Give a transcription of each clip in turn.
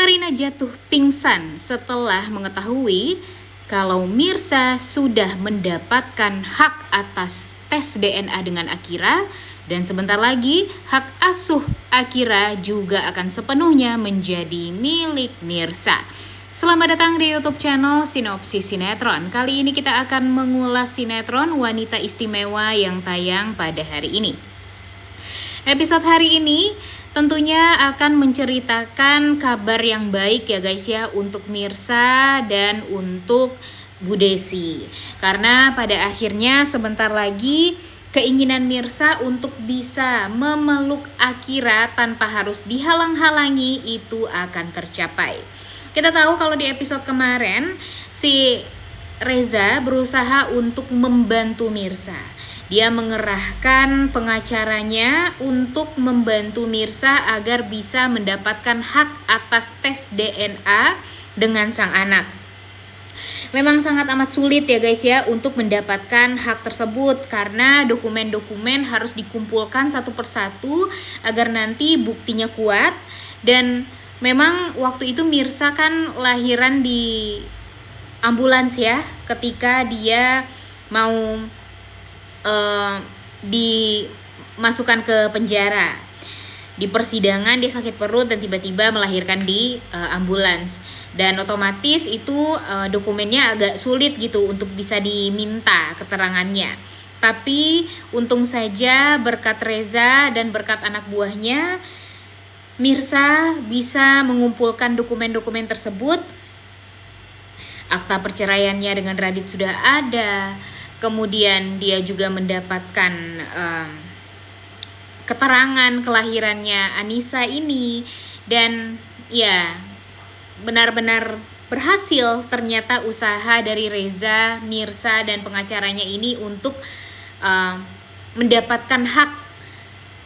Karina jatuh pingsan setelah mengetahui kalau Mirsa sudah mendapatkan hak atas tes DNA dengan Akira, dan sebentar lagi hak asuh Akira juga akan sepenuhnya menjadi milik Mirsa. Selamat datang di YouTube channel Sinopsis Sinetron. Kali ini kita akan mengulas sinetron Wanita Istimewa yang tayang pada hari ini. Episode hari ini tentunya akan menceritakan kabar yang baik ya guys ya, untuk Mirsa dan untuk Bu Desi. Karena pada akhirnya sebentar lagi keinginan Mirsa untuk bisa memeluk Akira tanpa harus dihalang-halangi itu akan tercapai. Kita tahu kalau di episode kemarin si Reza berusaha untuk membantu Mirsa. Dia mengerahkan pengacaranya untuk membantu Mirsa agar bisa mendapatkan hak atas tes DNA dengan sang anak. Memang sangat amat sulit ya guys ya untuk mendapatkan hak tersebut, karena dokumen-dokumen harus dikumpulkan satu persatu agar nanti buktinya kuat. Dan memang waktu itu Mirsa kan lahiran di ambulans ya, ketika dia mau dimasukkan ke penjara. Di persidangan dia sakit perut dan tiba-tiba melahirkan di ambulans, dan otomatis itu dokumennya agak sulit gitu untuk bisa diminta keterangannya. Tapi untung saja berkat Reza dan berkat anak buahnya, Mirsa bisa mengumpulkan dokumen-dokumen tersebut. Akta perceraiannya dengan Radit sudah ada, kemudian dia juga mendapatkan keterangan kelahirannya Anissa ini, dan ya benar-benar berhasil ternyata usaha dari Reza, Mirsa dan pengacaranya ini untuk mendapatkan hak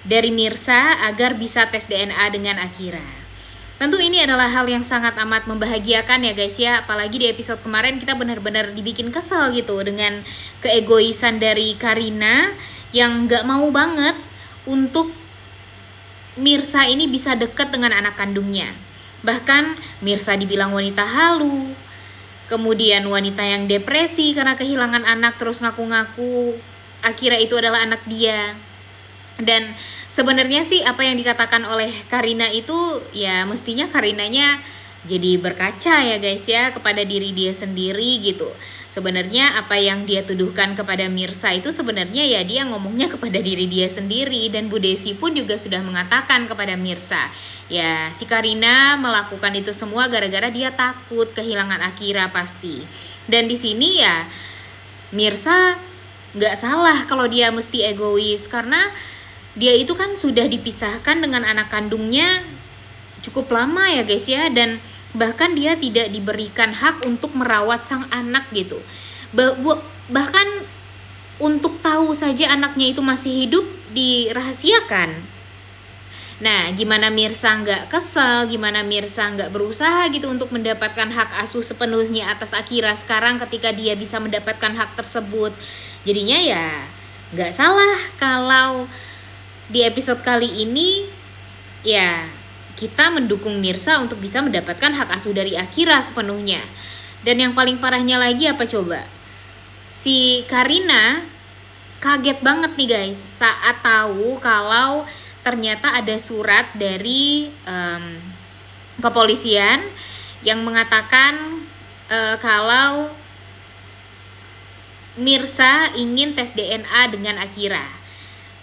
dari Mirsa agar bisa tes DNA dengan Akira. Tentu ini adalah hal yang sangat amat membahagiakan ya guys ya, apalagi di episode kemarin kita benar-benar dibikin kesel gitu dengan keegoisan dari Karina yang gak mau banget untuk Mirsa ini bisa dekat dengan anak kandungnya. Bahkan Mirsa dibilang wanita halu, kemudian wanita yang depresi karena kehilangan anak, terus ngaku-ngaku Akira itu adalah anak dia. Dan sebenarnya sih apa yang dikatakan oleh Karina itu ya mestinya Karinanya jadi berkaca ya guys ya kepada diri dia sendiri gitu. Sebenarnya apa yang dia tuduhkan kepada Mirsa itu sebenarnya ya dia ngomongnya kepada diri dia sendiri, dan Bu Desi pun juga sudah mengatakan kepada Mirsa, ya si Karina melakukan itu semua gara-gara dia takut kehilangan Akira pasti. Dan di sini ya Mirsa nggak salah kalau dia mesti egois, karena dia itu kan sudah dipisahkan dengan anak kandungnya cukup lama ya guys ya, dan bahkan dia tidak diberikan hak untuk merawat sang anak gitu. Bahkan untuk tahu saja anaknya itu masih hidup dirahasiakan. Nah, gimana Mirsa nggak kesel, gimana Mirsa nggak berusaha gitu untuk mendapatkan hak asuh sepenuhnya atas Akira sekarang ketika dia bisa mendapatkan hak tersebut. Jadinya ya nggak salah kalau di episode kali ini ya kita mendukung Mirsa untuk bisa mendapatkan hak asuh dari Akira sepenuhnya. Dan yang paling parahnya lagi apa coba? Si Karina kaget banget nih guys saat tahu kalau ternyata ada surat dari kepolisian yang mengatakan kalau Mirsa ingin tes DNA dengan Akira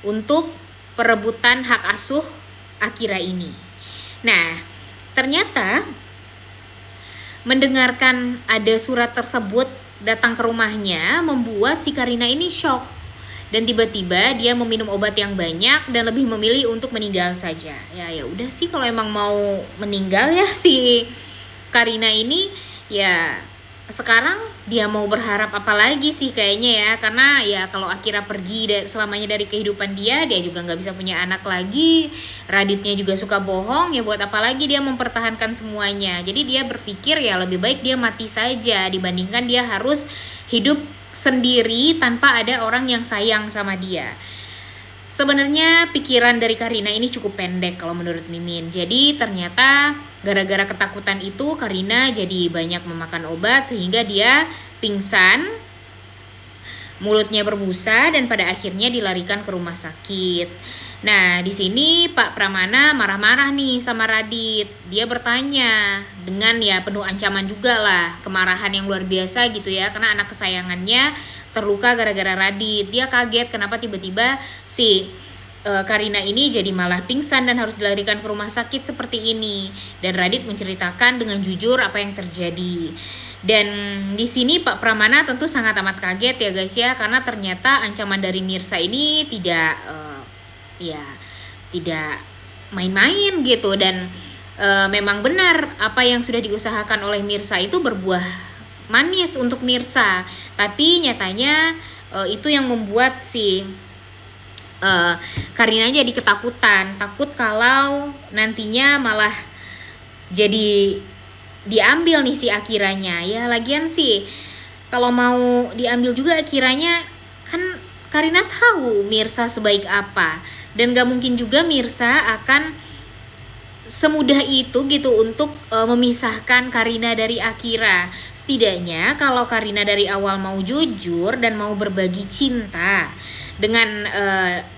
untuk perebutan hak asuh Akira ini. Nah, ternyata mendengarkan ada surat tersebut datang ke rumahnya membuat si Karina ini shock. Dan tiba-tiba dia meminum obat yang banyak dan lebih memilih untuk meninggal saja. Ya udah sih, kalau emang mau meninggal ya si Karina ini, ya sekarang dia mau berharap apa lagi sih kayaknya ya, karena ya kalau Akira pergi selamanya dari kehidupan dia juga nggak bisa punya anak lagi, Raditnya juga suka bohong, ya buat apa lagi dia mempertahankan semuanya. Jadi dia berpikir ya lebih baik dia mati saja dibandingkan dia harus hidup sendiri tanpa ada orang yang sayang sama dia. Sebenarnya pikiran dari Karina ini cukup pendek kalau menurut Mimin. Jadi ternyata gara-gara ketakutan itu Karina jadi banyak memakan obat sehingga dia pingsan, mulutnya berbusa, dan pada akhirnya dilarikan ke rumah sakit. Nah, di sini Pak Pramana marah-marah nih sama Radit. Dia bertanya dengan ya penuh ancaman juga lah, kemarahan yang luar biasa gitu ya, karena anak kesayangannya terluka gara-gara Radit. Dia kaget kenapa tiba-tiba si Karina ini jadi malah pingsan dan harus dilarikan ke rumah sakit seperti ini. Dan Radit menceritakan dengan jujur apa yang terjadi. Dan di sini Pak Pramana tentu sangat amat kaget ya guys ya, karena ternyata ancaman dari Mirsa ini tidak main-main gitu. Dan memang benar apa yang sudah diusahakan oleh Mirsa itu berbuah manis untuk Mirsa, tapi nyatanya itu yang membuat si Karina jadi ketakutan, takut kalau nantinya malah jadi diambil nih si Akiranya. Ya lagian sih kalau mau diambil juga Akiranya, kan Karina tahu Mirsa sebaik apa, dan gak mungkin juga Mirsa akan semudah itu gitu untuk memisahkan Karina dari Akira. Setidaknya kalau Karina dari awal mau jujur dan mau berbagi cinta dengan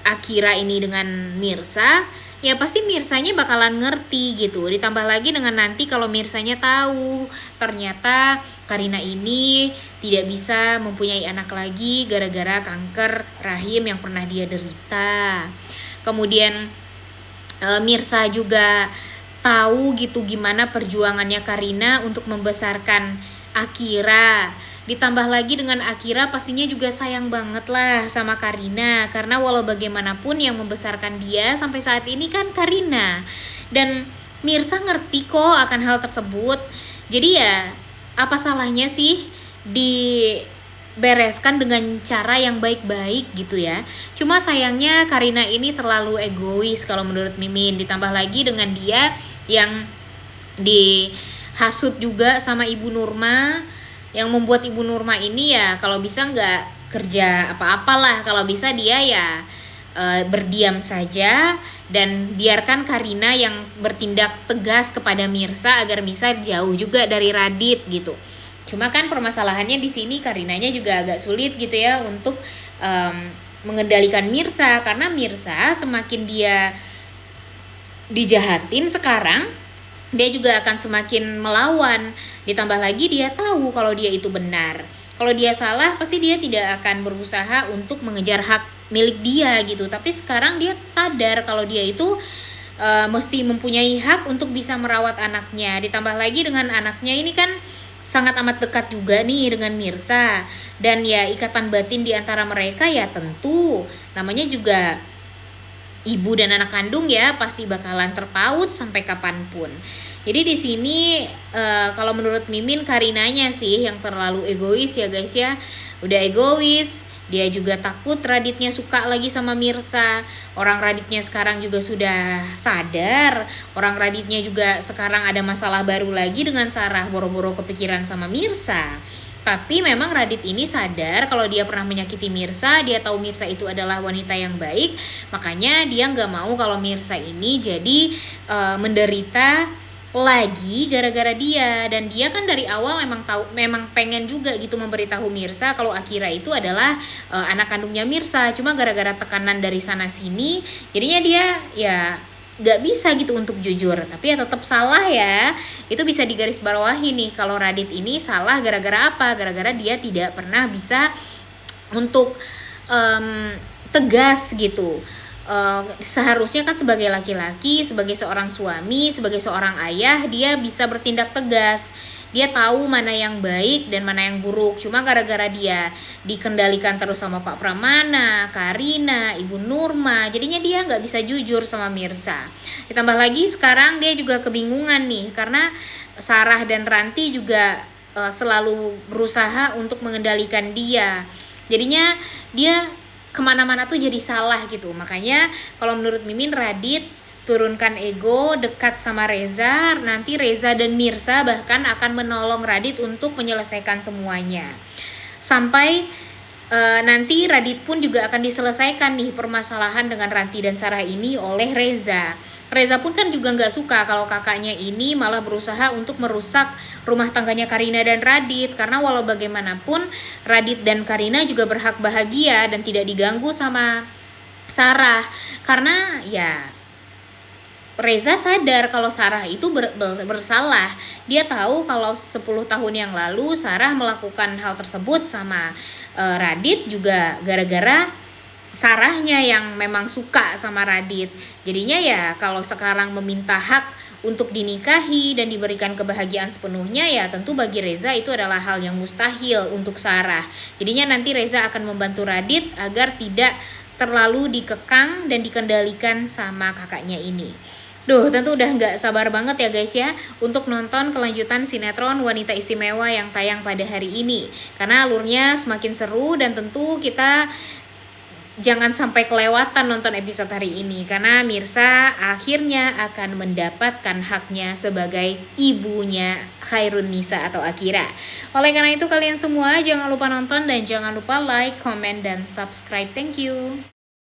Akira ini dengan Mirsa, ya pasti Mirsanya bakalan ngerti gitu. Ditambah lagi dengan nanti kalau Mirsanya tahu ternyata Karina ini tidak bisa mempunyai anak lagi gara-gara kanker rahim yang pernah dia derita. Kemudian Mirsa juga tahu gitu gimana perjuangannya Karina untuk membesarkan Akira. Ditambah lagi dengan Akira pastinya juga sayang banget lah sama Karina, karena walau bagaimanapun yang membesarkan dia sampai saat ini kan Karina. Dan Mirsa ngerti kok akan hal tersebut. Jadi ya apa salahnya sih dibereskan dengan cara yang baik-baik gitu ya. Cuma sayangnya Karina ini terlalu egois kalau menurut Mimin. Ditambah lagi dengan dia yang dihasut juga sama Ibu Nurma, yang membuat Ibu Nurma ini ya kalau bisa nggak kerja apa-apalah, kalau bisa dia ya berdiam saja dan biarkan Karina yang bertindak tegas kepada Mirsa agar Mirsa jauh juga dari Radit gitu. Cuma kan permasalahannya di sini Karinanya juga agak sulit gitu ya untuk mengendalikan Mirsa, karena Mirsa semakin dia dijahatin sekarang, dia juga akan semakin melawan. Ditambah lagi dia tahu kalau dia itu benar. Kalau dia salah pasti dia tidak akan berusaha untuk mengejar hak milik dia gitu. Tapi sekarang dia sadar kalau dia itu mesti mempunyai hak untuk bisa merawat anaknya. Ditambah lagi dengan anaknya ini kan sangat amat dekat juga nih dengan Mirsa. Dan ya ikatan batin di antara mereka ya tentu namanya juga ibu dan anak kandung ya, pasti bakalan terpaut sampai kapanpun. Jadi di sini kalau menurut Mimin Karinanya sih yang terlalu egois ya guys ya. Udah egois, dia juga takut Raditnya suka lagi sama Mirsa. Orang Raditnya sekarang juga sudah sadar, orang Raditnya juga sekarang ada masalah baru lagi dengan Sarah, boro-boro kepikiran sama Mirsa. Tapi memang Radit ini sadar kalau dia pernah menyakiti Mirsa, dia tahu Mirsa itu adalah wanita yang baik, makanya dia nggak mau kalau Mirsa ini jadi menderita lagi gara-gara dia. Dan dia kan dari awal memang pengen juga gitu memberitahu Mirsa kalau Akira itu adalah anak kandungnya Mirsa. Cuma gara-gara tekanan dari sana sini, jadinya dia ya gak bisa gitu untuk jujur. Tapi ya tetap salah ya. Itu bisa digarisbawahi nih kalau Radit ini salah gara-gara apa? Gara-gara dia tidak pernah bisa untuk tegas gitu. Seharusnya kan sebagai laki-laki, sebagai seorang suami, sebagai seorang ayah, dia bisa bertindak tegas. Dia tahu mana yang baik dan mana yang buruk. Cuma gara-gara dia dikendalikan terus sama Pak Pramana, Karina, Ibu Nurma, jadinya dia nggak bisa jujur sama Mirsa. Ditambah lagi sekarang dia juga kebingungan nih, karena Sarah dan Ranti juga selalu berusaha untuk mengendalikan dia. Jadinya dia kemana-mana tuh jadi salah gitu. Makanya kalau menurut Mimin, Radit turunkan ego, dekat sama Reza. Nanti Reza dan Mirsa bahkan akan menolong Radit untuk menyelesaikan semuanya. Sampai nanti Radit pun juga akan diselesaikan nih permasalahan dengan Ranti dan Sarah ini oleh Reza. Reza pun kan juga nggak suka kalau kakaknya ini malah berusaha untuk merusak rumah tangganya Karina dan Radit, karena walau bagaimanapun Radit dan Karina juga berhak bahagia dan tidak diganggu sama Sarah, karena ya Reza sadar kalau Sarah itu bersalah. Dia tahu kalau 10 tahun yang lalu Sarah melakukan hal tersebut sama Radit juga gara-gara Sarahnya yang memang suka sama Radit. Jadinya ya kalau sekarang meminta hak untuk dinikahi dan diberikan kebahagiaan sepenuhnya, ya tentu bagi Reza itu adalah hal yang mustahil untuk Sarah. Jadinya nanti Reza akan membantu Radit agar tidak terlalu dikekang dan dikendalikan sama kakaknya ini. Duh, tentu udah nggak sabar banget ya guys ya untuk nonton kelanjutan sinetron Wanita Istimewa yang tayang pada hari ini. Karena alurnya semakin seru dan tentu kita jangan sampai kelewatan nonton episode hari ini, karena Mirsa akhirnya akan mendapatkan haknya sebagai ibunya Khairun Nisa atau Akira. Oleh karena itu kalian semua jangan lupa nonton dan jangan lupa like, comment, dan subscribe. Thank you.